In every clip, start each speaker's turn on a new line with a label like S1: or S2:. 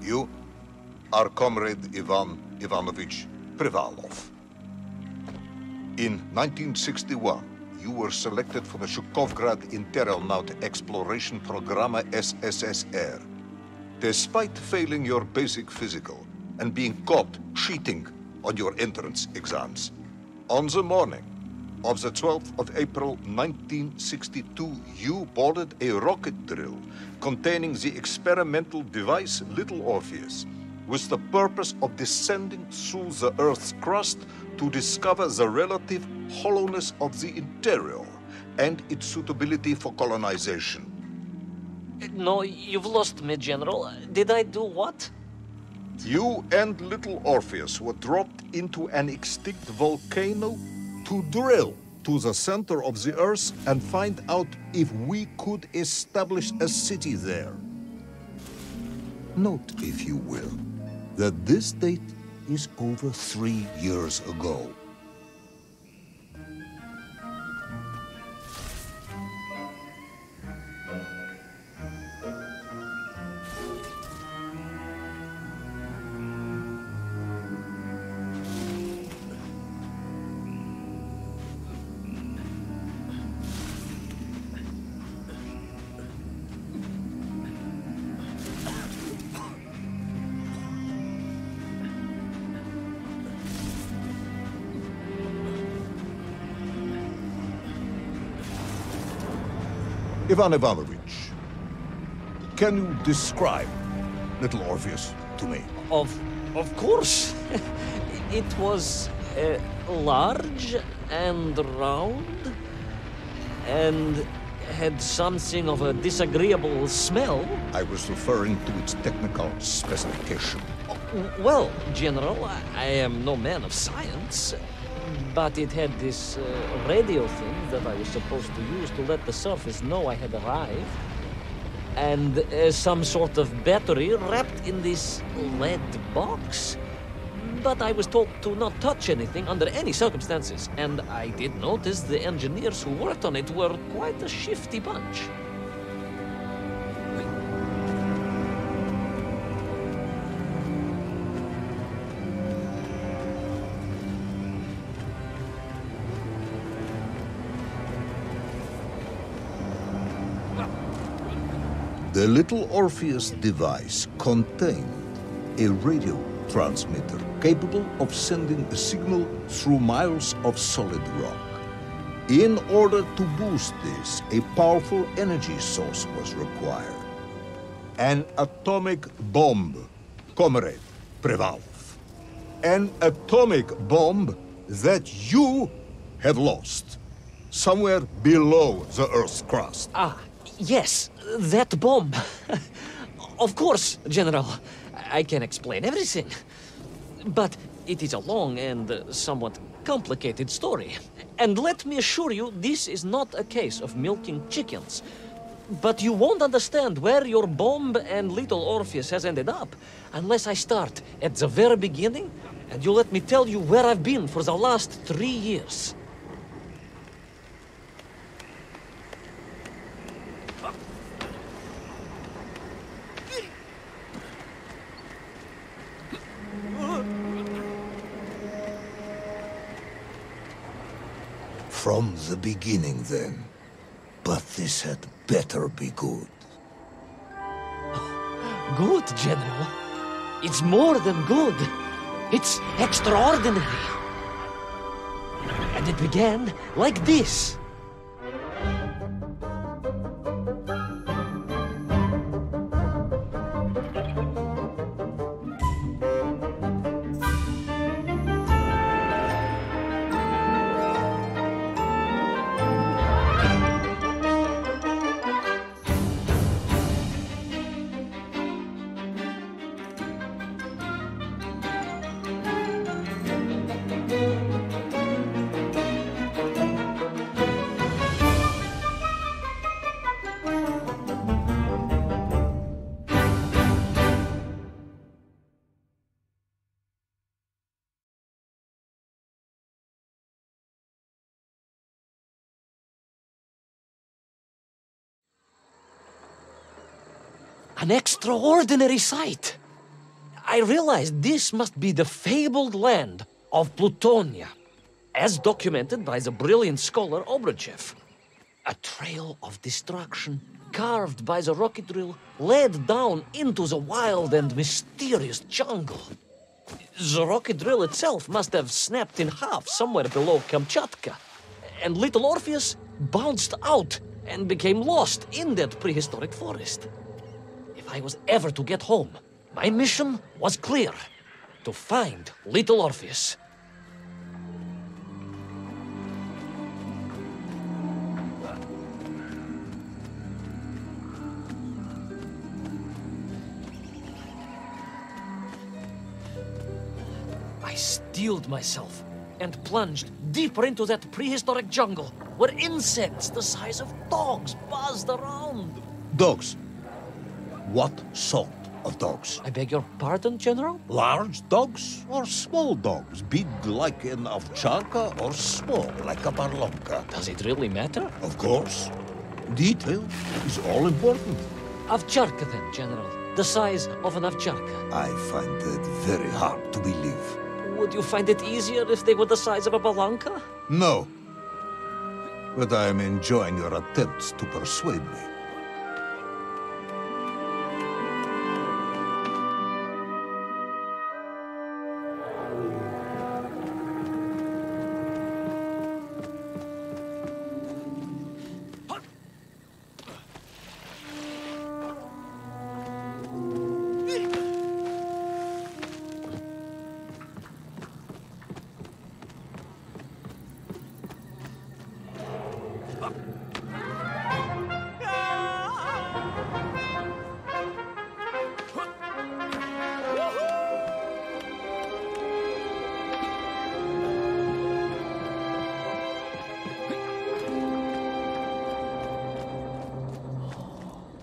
S1: You are Comrade Ivan Ivanovich Privalov. In 1961, you were selected for the Shukovgrad Interaeronaut Exploration Programme SSSR. Despite failing your basic physical and being caught cheating on your entrance exams, on the morning of the 12th of April 1962, you boarded a rocket drill containing the experimental device Little Orpheus, with the purpose of descending through the Earth's crust to discover the relative hollowness of the interior and its suitability for colonization.
S2: No, you've lost me, General. Did I do what?
S1: You and Little Orpheus were dropped into an extinct volcano to drill to the center of the Earth and find out if we could establish a city there. Note, if you will, that this date is over 3 years ago. Ivan Ivanovich, can you describe Little Orpheus to me?
S2: Of course. It was large and round and had something of a disagreeable smell.
S1: I was referring to its technical specification.
S2: Well, General, I am no man of science, but it had this radio thing that I was supposed to use to let the surface know I had arrived, and some sort of battery wrapped in this lead box. But I was told to not touch anything under any circumstances, and I did notice the engineers who worked on it were quite a shifty bunch.
S1: The Little Orpheus device contained a radio transmitter capable of sending a signal through miles of solid rock. In order to boost this, a powerful energy source was required. An atomic bomb, Comrade Privalov. An atomic bomb that you have lost somewhere below the Earth's crust.
S2: Ah, yes, that bomb. Of course, General. I can explain everything. But it is a long and somewhat complicated story. And let me assure you, this is not a case of milking chickens. But you won't understand where your bomb and Little Orpheus has ended up unless I start at the very beginning and you let me tell you where I've been for the last 3 years.
S1: From the beginning, then. But this had better be good.
S2: Good, General. It's more than good. It's extraordinary. And it began like this. An extraordinary sight. I realized this must be the fabled land of Plutonia, as documented by the brilliant scholar Obruchev. A trail of destruction carved by the rocket drill led down into the wild and mysterious jungle. The rocket drill itself must have snapped in half somewhere below Kamchatka, and little Orpheus bounced out and became lost in that prehistoric forest. If I was ever to get home, my mission was clear: to find little Orpheus. I steeled myself and plunged deeper into that prehistoric jungle where insects the size of dogs buzzed around.
S3: Dogs? What sort of dogs?
S2: I beg your pardon, General?
S3: Large dogs or small dogs? Big like an ovcharka or small like a barlonka?
S2: Does it really matter?
S3: Of course. Detail is all important.
S2: Ovcharka then, General. The size of an ovcharka.
S3: I find it very hard to believe.
S2: Would you find it easier if they were the size of a balanka?
S3: No. But I am enjoying your attempts to persuade me.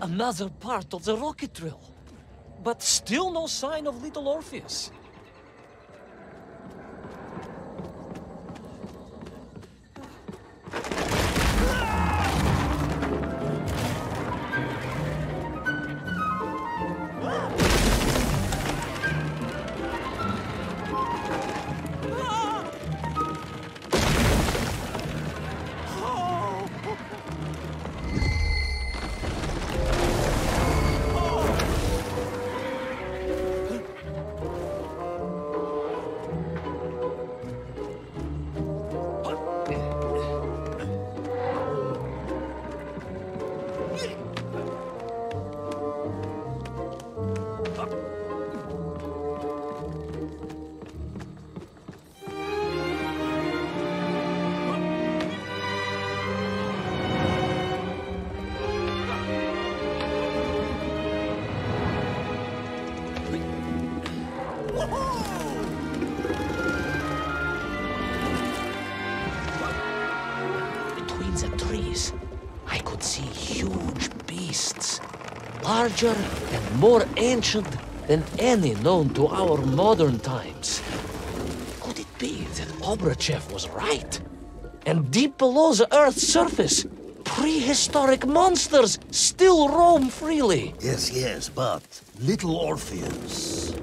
S2: Another part of the rocket drill. But still no sign of little Orpheus. Between the trees, I could see huge beasts, larger and more ancient than any known to our modern times. Could it be that Obruchev was right? And deep below the Earth's surface, prehistoric monsters still roam freely.
S3: Yes, but little Orpheus.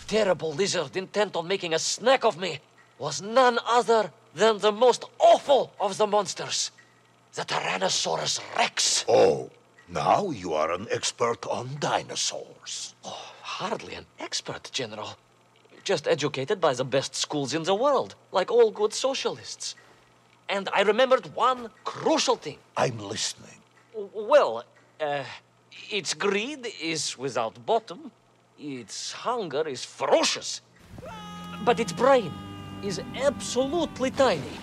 S2: Terrible lizard intent on making a snack of me was none other than the most awful of the monsters, the Tyrannosaurus Rex.
S1: Oh, Now you are an expert on dinosaurs.
S2: Hardly an expert, General. Just educated by the best schools in the world, like all good socialists. And I remembered one crucial thing.
S1: I'm listening.
S2: Well, its greed is without bottom, its hunger is ferocious, but its brain is absolutely tiny.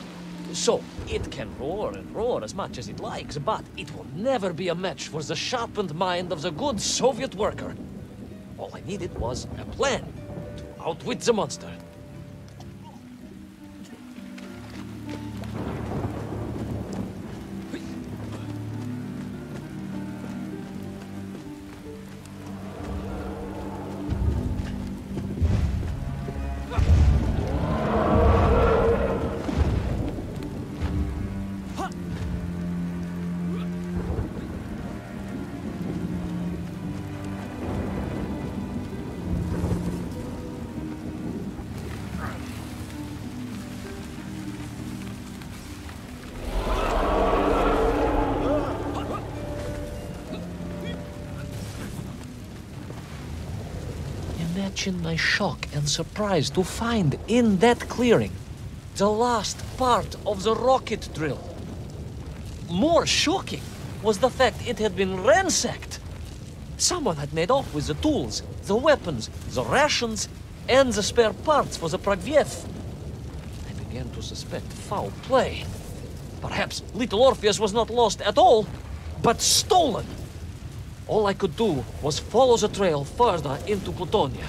S2: So, it can roar and roar as much as it likes, but it will never be a match for the sharpened mind of the good Soviet worker. All I needed was a plan to outwit the monster. Imagine my shock and surprise to find in that clearing the last part of the rocket drill. More shocking was the fact it had been ransacked. Someone had made off with the tools, the weapons, the rations, and the spare parts for the Pragviev. I began to suspect foul play. Perhaps little Orpheus was not lost at all, but stolen. All I could do was follow the trail further into Plutonia.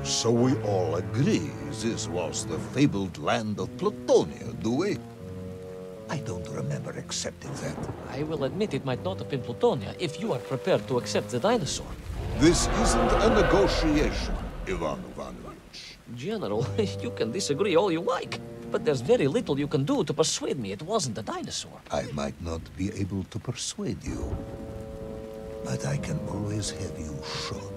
S3: So we all agree this was the fabled land of Plutonia, do we? I don't remember accepting that.
S2: I will admit it might not have been Plutonia if you are prepared to accept the dinosaur.
S3: This isn't a negotiation, Ivan Ivanovich.
S2: General, you can disagree all you like, but there's very little you can do to persuade me it wasn't a dinosaur.
S3: I might not be able to persuade you, but I can always have you shot.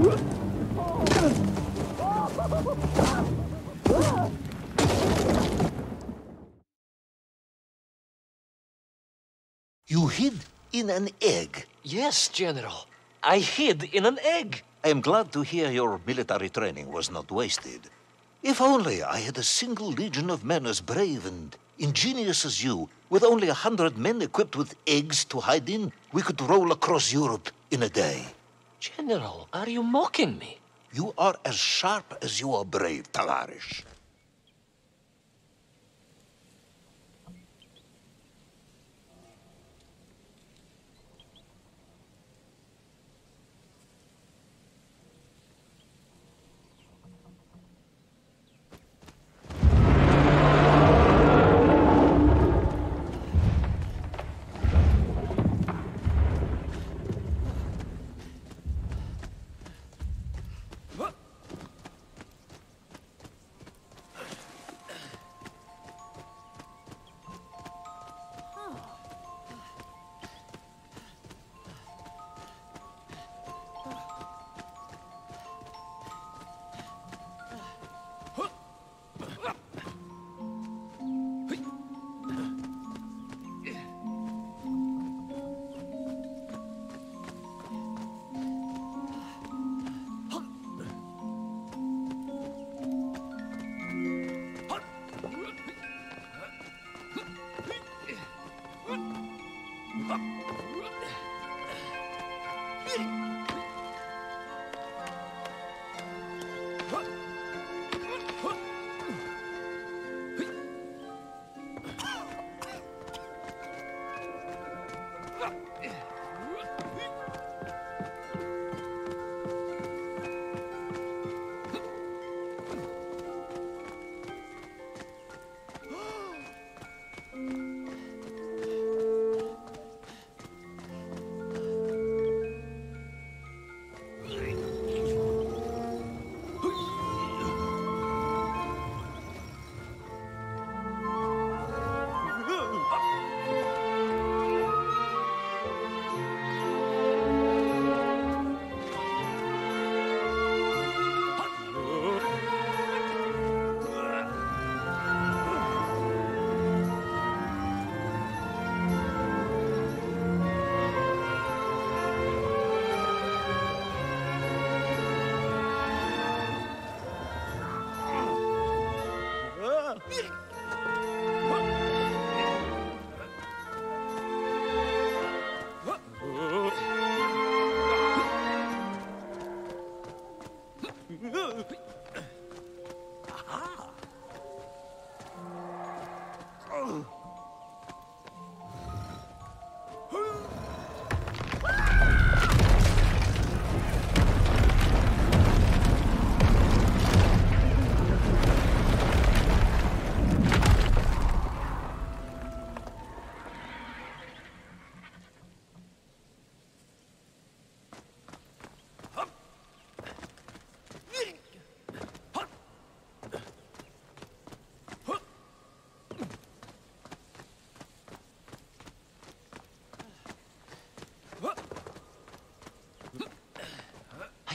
S3: You hid in an egg.
S2: Yes, General. I hid in an egg.
S3: I am glad to hear your military training was not wasted. If only I had a single legion of men as brave and ingenious as you, with only 100 men equipped with eggs to hide in, we could roll across Europe in a day.
S2: General, are you mocking me?
S3: You are as sharp as you are brave, Tavarish.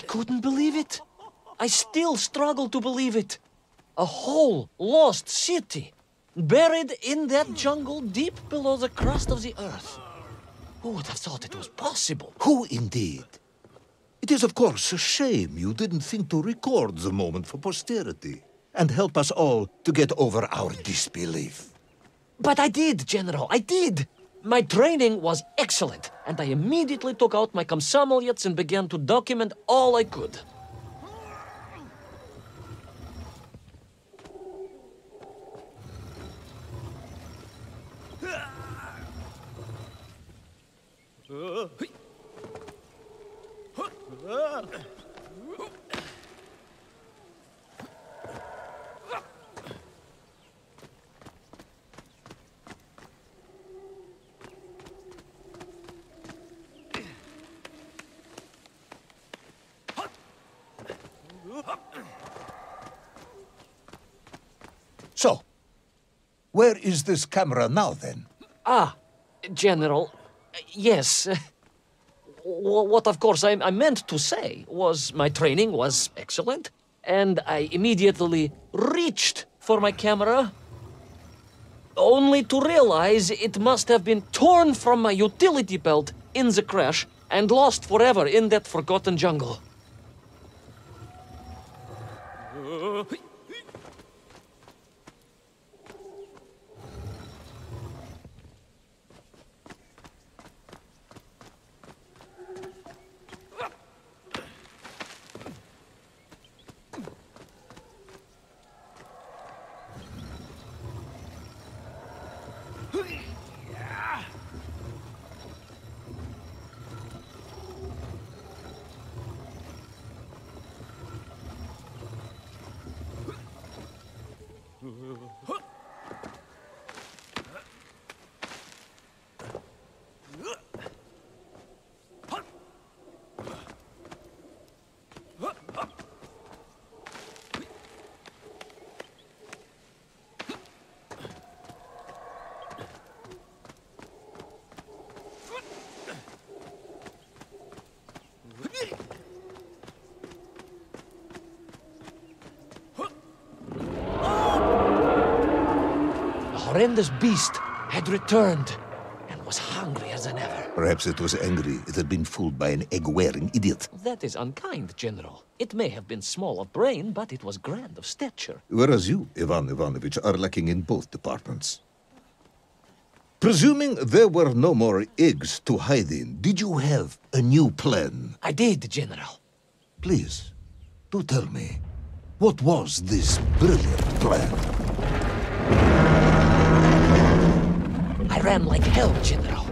S2: Couldn't believe it. I still struggle to believe it. A whole lost city, buried in that jungle deep below the crust of the earth. Who would have thought it was possible?
S3: Who indeed? It is, of course, a shame you didn't think to record the moment for posterity and help us all to get over our disbelief.
S2: But I did, General, I did. My training was excellent, and I immediately took out my komsomolets and began to document all I could.
S3: So, where is this camera now, then?
S2: Ah, General, yes. What of course I meant to say was my training was excellent, and I immediately reached for my camera, only to realize it must have been torn from my utility belt in the crash and lost forever in that forgotten jungle. The horrendous beast had returned and was hungrier than ever.
S3: Perhaps it was angry it had been fooled by an egg-wearing idiot.
S2: That is unkind, General. It may have been small of brain, but it was grand of stature.
S3: Whereas you, Ivan Ivanovich, are lacking in both departments. Presuming there were no more eggs to hide in, did you have a new plan?
S2: I did, General.
S3: Please, do tell me, what was this brilliant plan?
S2: I ran like hell, General.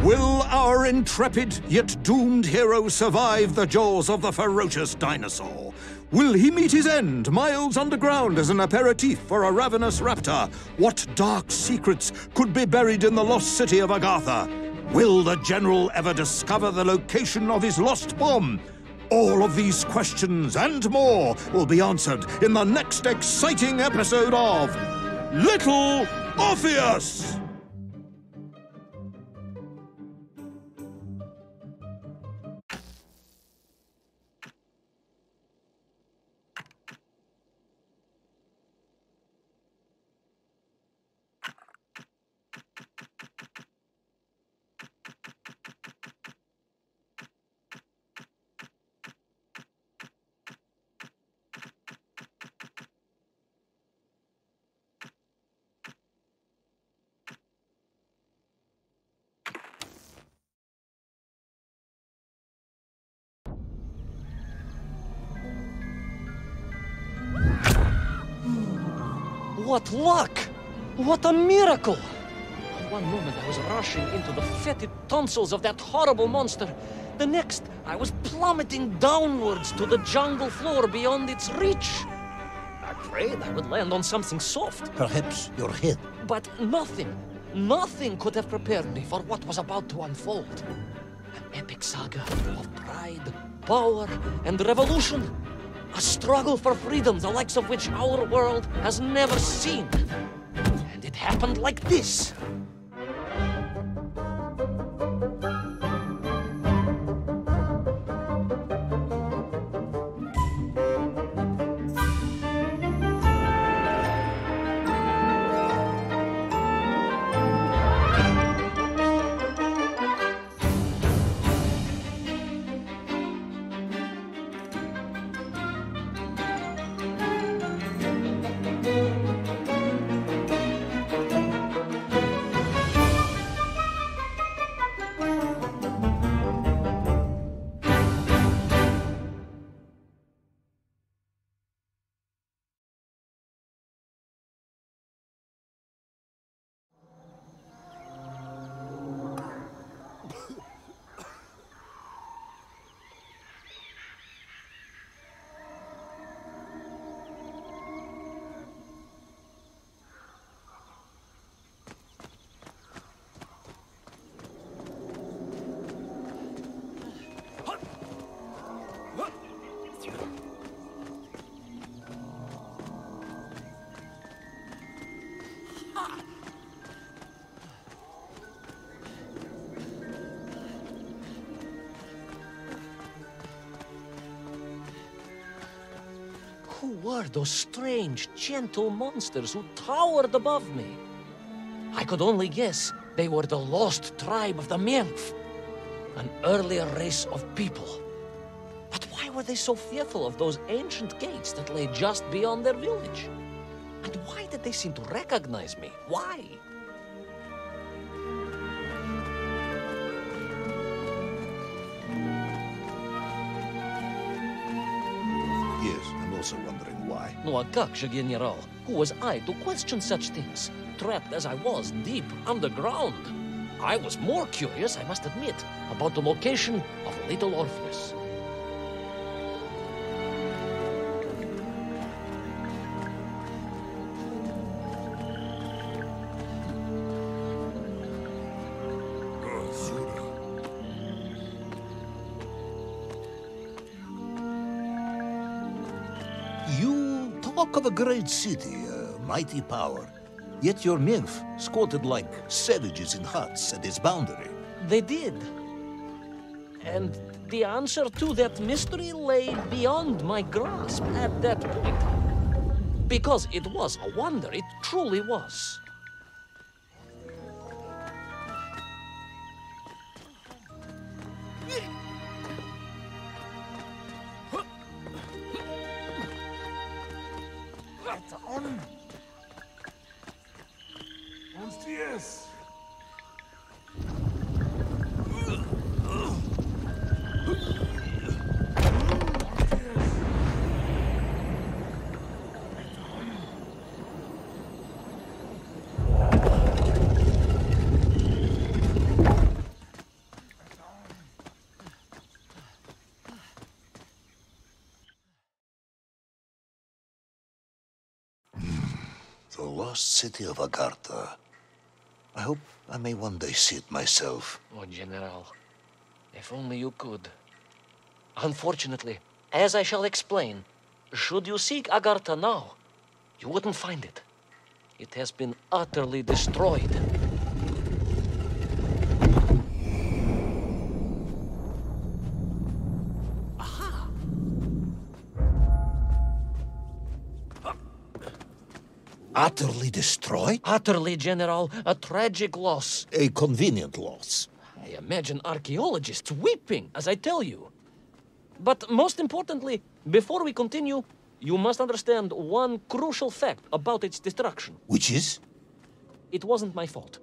S4: Will our intrepid yet doomed hero survive the jaws of the ferocious dinosaur? Will he meet his end miles underground as an aperitif for a ravenous raptor? What dark secrets could be buried in the lost city of Agatha? Will the general ever discover the location of his lost bomb? All of these questions and more will be answered in the next exciting episode of Little Orpheus!
S2: What luck! What a miracle! One moment I was rushing into the fetid tonsils of that horrible monster. The next, I was plummeting downwards to the jungle floor beyond its reach. I prayed I would land on something soft.
S3: Perhaps your head.
S2: But nothing could have prepared me for what was about to unfold. An epic saga of pride, power, and revolution. A struggle for freedom, the likes of which our world has never seen. And it happened like this. Who were those strange, gentle monsters who towered above me? I could only guess they were the lost tribe of the Menkf, an earlier race of people. But why were they so fearful of those ancient gates that lay just beyond their village? And why did they seem to recognize me? Why?
S3: Yes, I'm also wondering why.
S2: No, a как же, General? Who was I to question such things? Trapped as I was deep underground. I was more curious, I must admit, about the location of little Orpheus.
S3: You talk of a great city, a mighty power. Yet your nymph squatted like savages in huts at its boundary.
S2: They did. And the answer to that mystery lay beyond my grasp at that point. Because it was a wonder, it truly was.
S3: The lost city of Agartha. I hope I may one day see it myself.
S2: Oh, General, if only you could. Unfortunately, as I shall explain, should you seek Agartha now, you wouldn't find it. It has been utterly destroyed.
S3: Utterly destroyed?
S2: Utterly, General, a tragic loss.
S3: A convenient loss.
S2: I imagine archaeologists weeping as I tell you. But most importantly, before we continue, you must understand one crucial fact about its destruction.
S3: Which is?
S2: It wasn't my fault.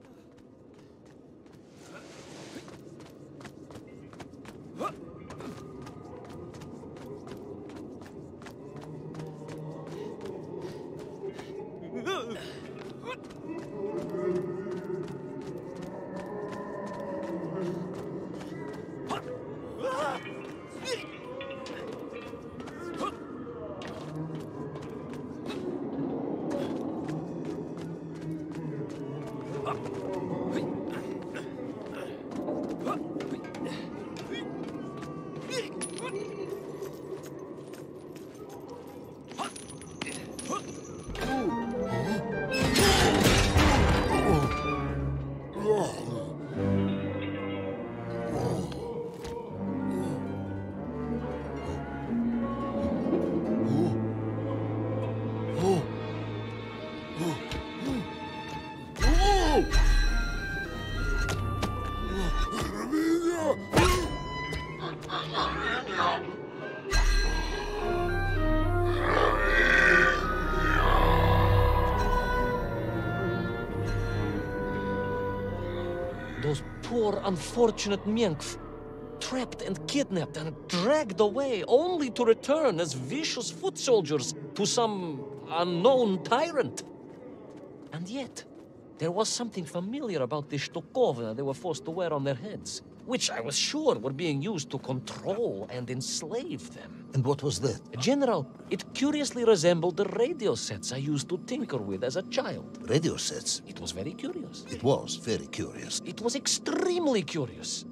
S2: Those poor, unfortunate Menkf, trapped and kidnapped and dragged away, only to return as vicious foot soldiers to some unknown tyrant. And yet, there was something familiar about the shtukovna they were forced to wear on their heads, which I was sure were being used to control and enslave them.
S3: And what was that?
S2: General, it curiously resembled the radio sets I used to tinker with as a child.
S3: Radio sets.
S2: It was very curious.
S3: It was very curious.
S2: It was extremely curious.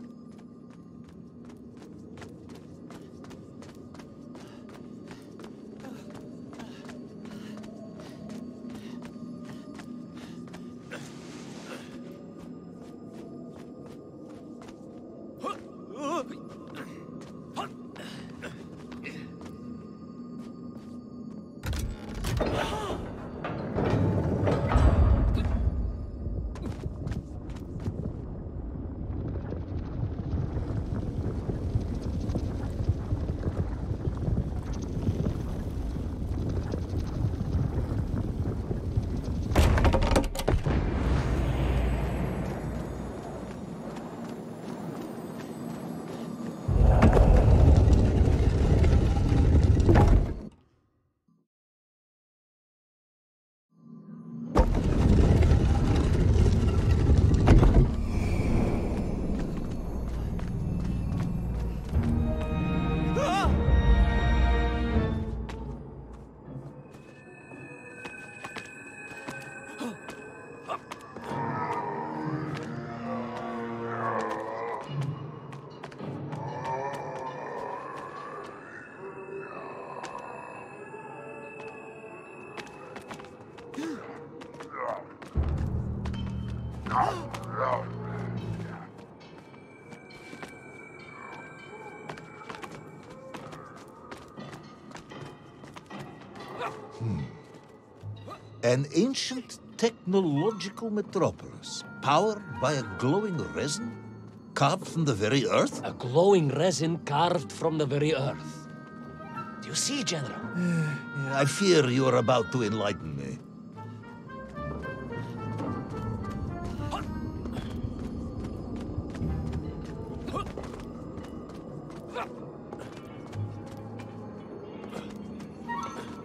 S3: An ancient technological metropolis, powered by a glowing resin, carved from the very earth?
S2: A glowing resin carved from the very earth. Do you see, General?
S3: I fear you are about to enlighten me.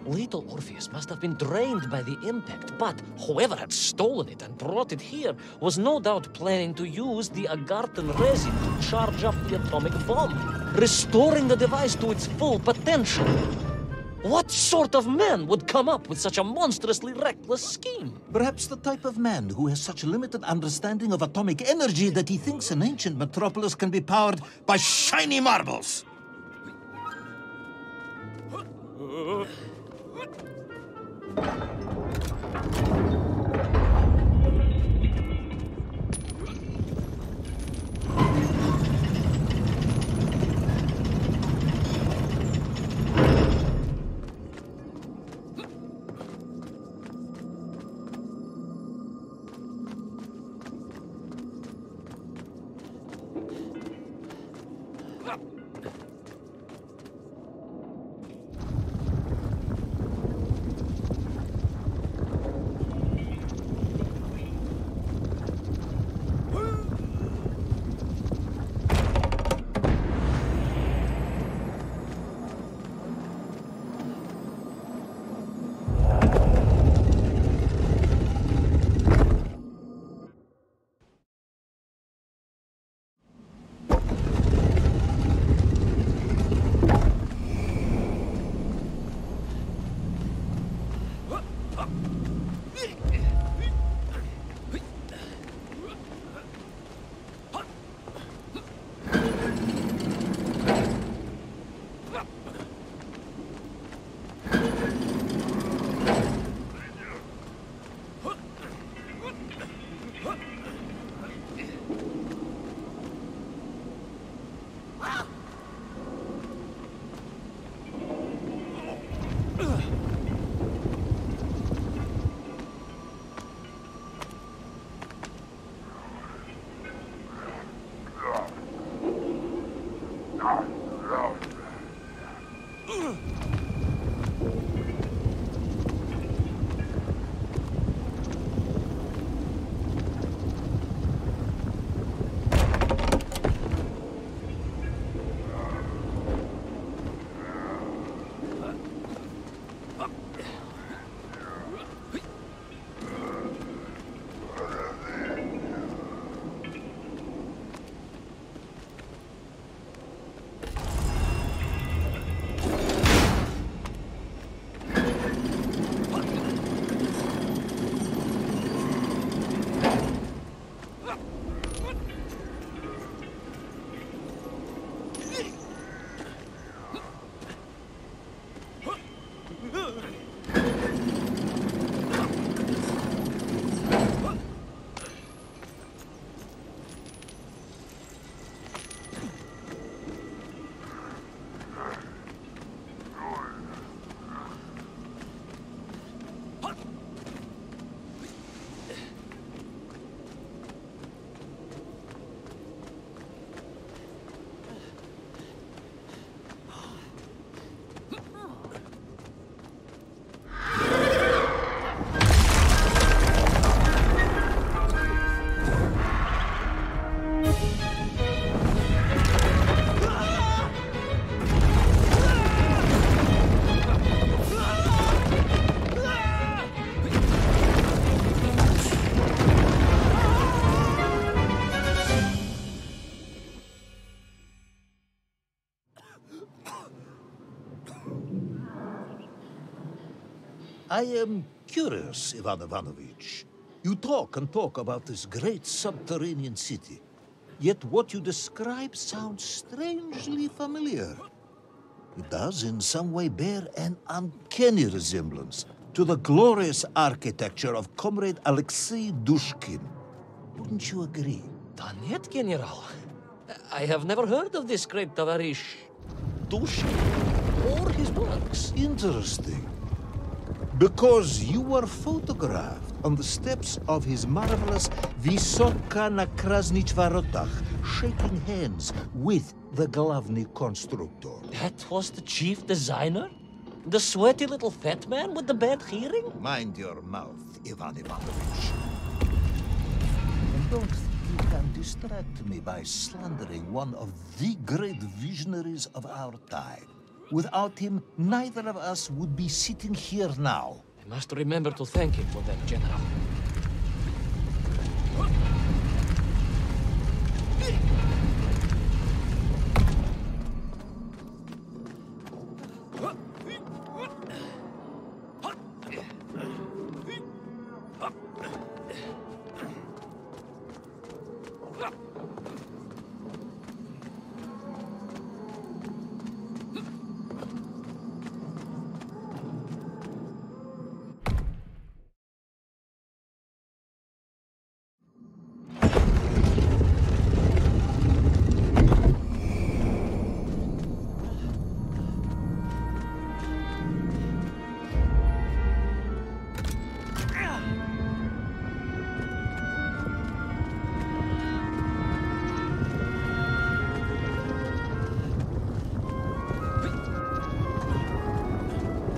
S2: Little Orpheus must have been drained by the impact, but whoever had stolen it and brought it here was no doubt planning to use the Agarthan resin to charge up the atomic bomb, restoring the device to its full potential. What sort of man would come up with such a monstrously reckless scheme?
S3: Perhaps the type of man who has such limited understanding of atomic energy that he thinks an ancient metropolis can be powered by shiny marbles. I am curious, Ivan Ivanovich. You talk and talk about this great subterranean city. Yet what you describe sounds strangely familiar. It does in some way bear an uncanny resemblance to the glorious architecture of Comrade Alexei Dushkin. Wouldn't you agree?
S2: Done General. I have never heard of this great Tavarish Dushi or his works.
S3: Interesting. Because you were photographed on the steps of his marvelous Vysoka na Krasnich Varotach, shaking hands with the Glavny Constructor.
S2: That was the chief designer? The sweaty little fat man with the bad hearing?
S3: Mind your mouth, Ivan Ivanovich. And don't think you can distract me by slandering one of the great visionaries of our time. Without him, neither of us would be sitting here now.
S2: I must remember to thank him for that, General.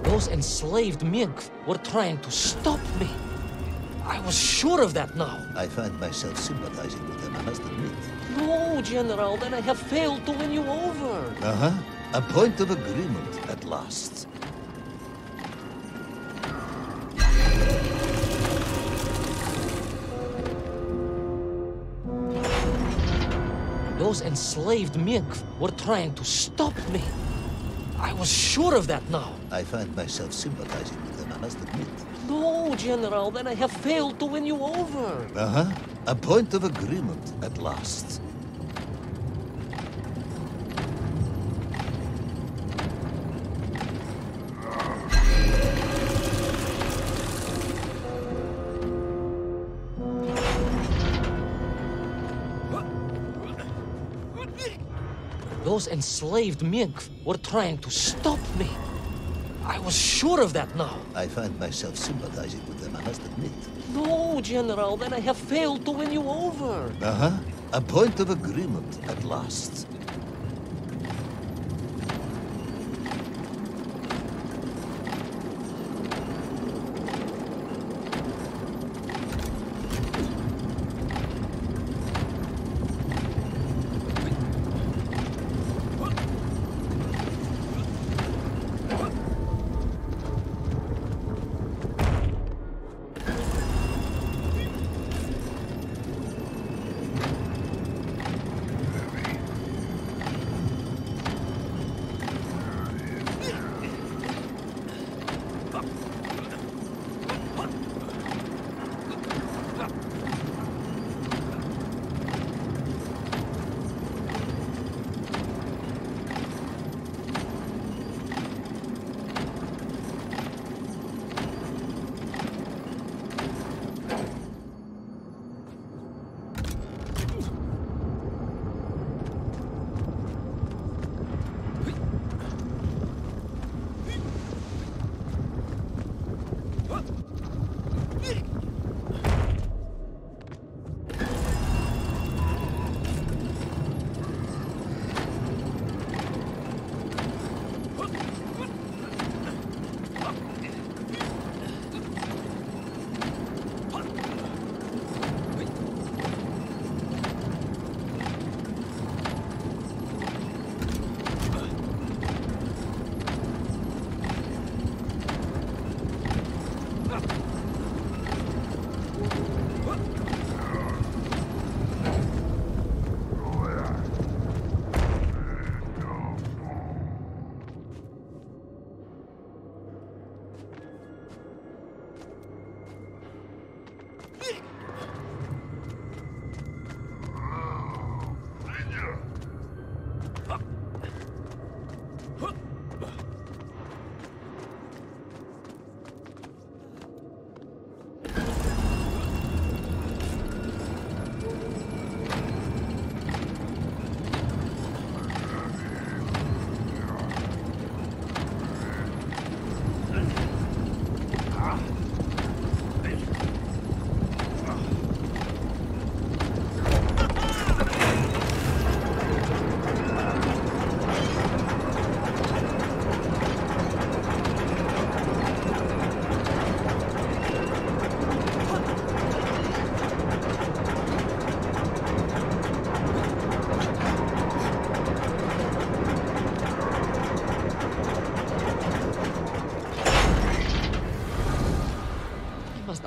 S2: Those enslaved mink were trying to stop me. I was sure of that now.
S3: I find myself sympathizing with them, I must admit.
S2: No, General, then I have failed to win you over.
S3: Uh-huh. A point of agreement at last.
S2: Those enslaved mink were trying to stop me. I was sure of that now.
S3: I find myself sympathizing with them, I must admit.
S2: No, General, then I have failed to win you over.
S3: Uh-huh. A point of agreement at last.
S2: Those enslaved mink were trying to stop me. I was sure of that now.
S3: I find myself sympathizing with them, I must admit.
S2: No, General, then I have failed to win you over.
S3: Uh-huh. A point of agreement at last.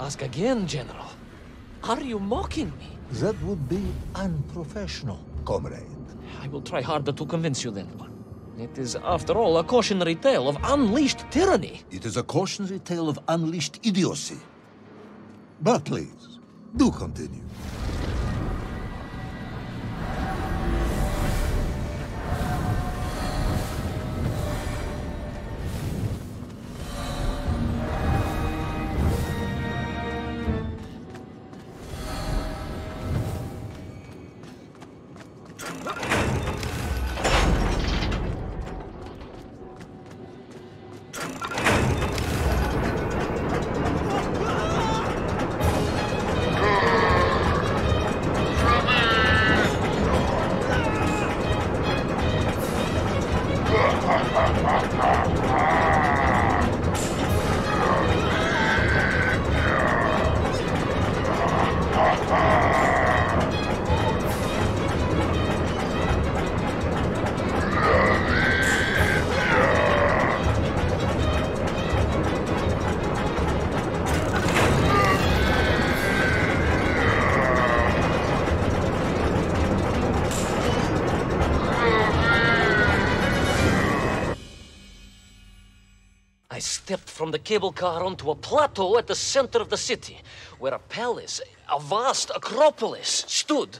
S2: ask again, General. Are you mocking me?
S1: That would be unprofessional, comrade.
S2: I will try harder to convince you then. It is, after all, a cautionary tale of unleashed tyranny.
S1: It is a cautionary tale of unleashed idiocy. But please, do continue.
S2: I stepped from the cable car onto a plateau at the center of the city, where a palace, a vast acropolis, stood.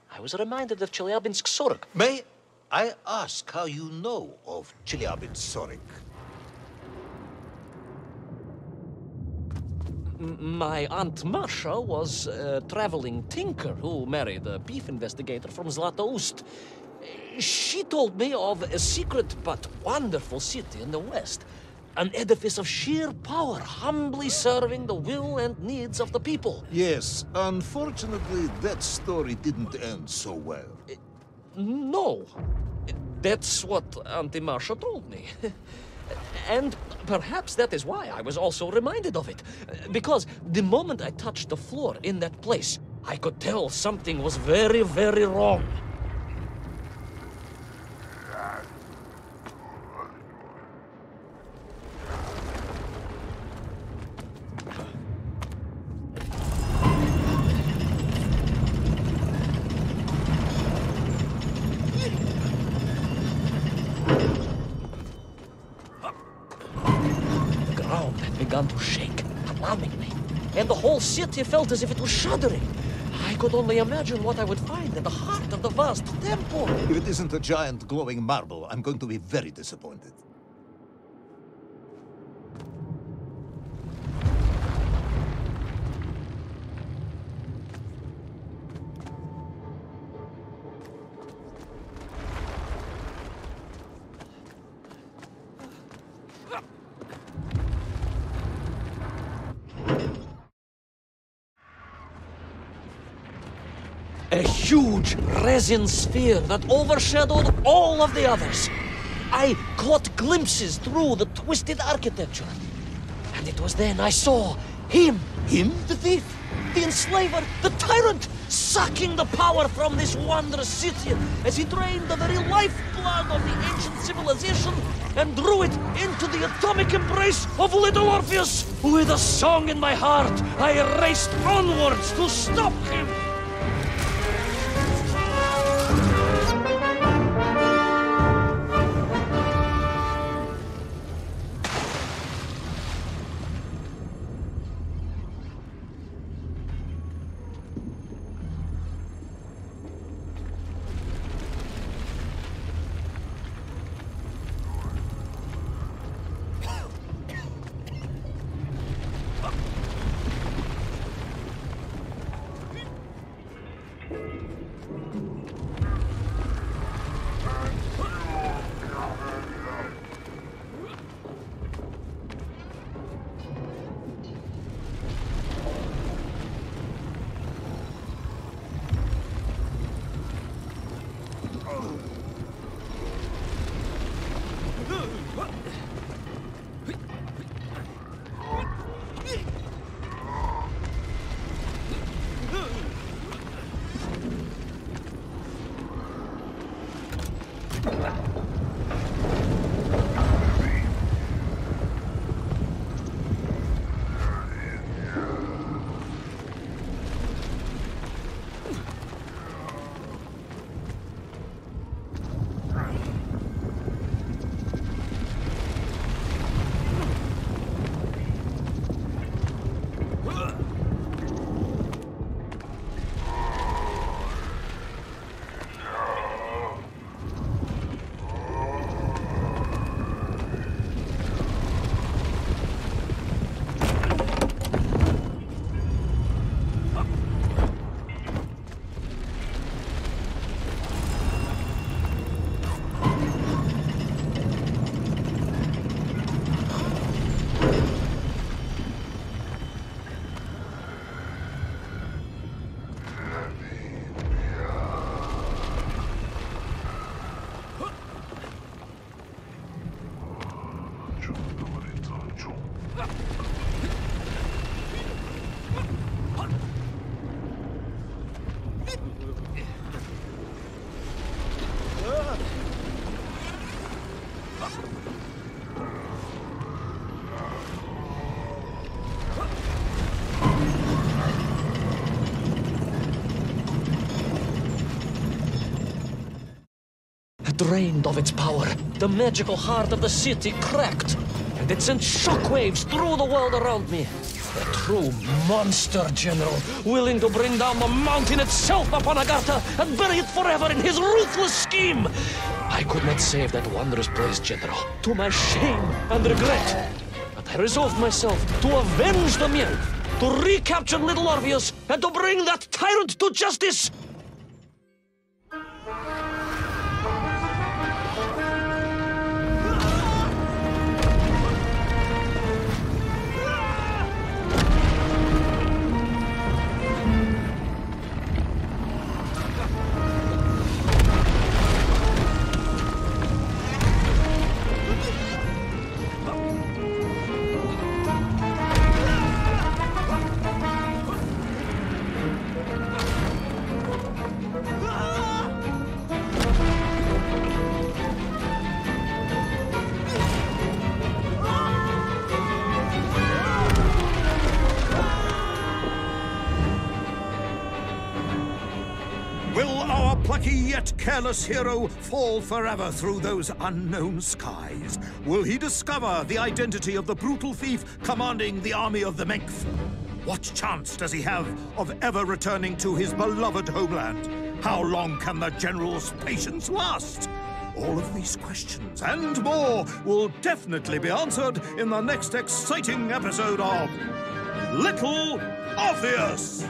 S2: I was reminded of Chelyabinsk Sorok.
S3: May I ask how you know of Chelyabinsk?
S2: My Aunt Masha was a traveling tinker who married a beef investigator from Zlatoust. She told me of a secret but wonderful city in the west. An edifice of sheer power, humbly serving the will and needs of the people.
S1: Yes, unfortunately, that story didn't end so well.
S2: No. That's what Auntie Marcia told me. And perhaps that is why I was also reminded of it. Because the moment I touched the floor in that place, I could tell something was very, very wrong. Began to shake, alarming me, and the whole city felt as if it was shuddering. I could only imagine what I would find in the heart of the vast temple.
S1: If it isn't a giant glowing marble, I'm going to be very disappointed.
S2: A huge resin sphere that overshadowed all of the others. I caught glimpses through the twisted architecture. And it was then I saw him.
S1: Him?
S2: The thief, the enslaver, the tyrant, sucking the power from this wondrous city as he drained the very lifeblood of the ancient civilization and drew it into the atomic embrace of little Orpheus. With a song in my heart, I raced onwards to stop him. drained of its power, the magical heart of the city cracked, and it sent shockwaves through the world around me. A true monster, General, willing to bring down the mountain itself upon Agartha and bury it forever in his ruthless scheme. I could not save that wondrous place, General, to my shame and regret. But I resolved myself to avenge the Miel, to recapture little Orpheus, and to bring that tyrant to justice.
S4: Will our plucky yet careless hero fall forever through those unknown skies? Will he discover the identity of the brutal thief commanding the army of the Menkth? What chance does he have of ever returning to his beloved homeland? How long can the General's patience last? All of these questions and more will definitely be answered in the next exciting episode of Little Orpheus!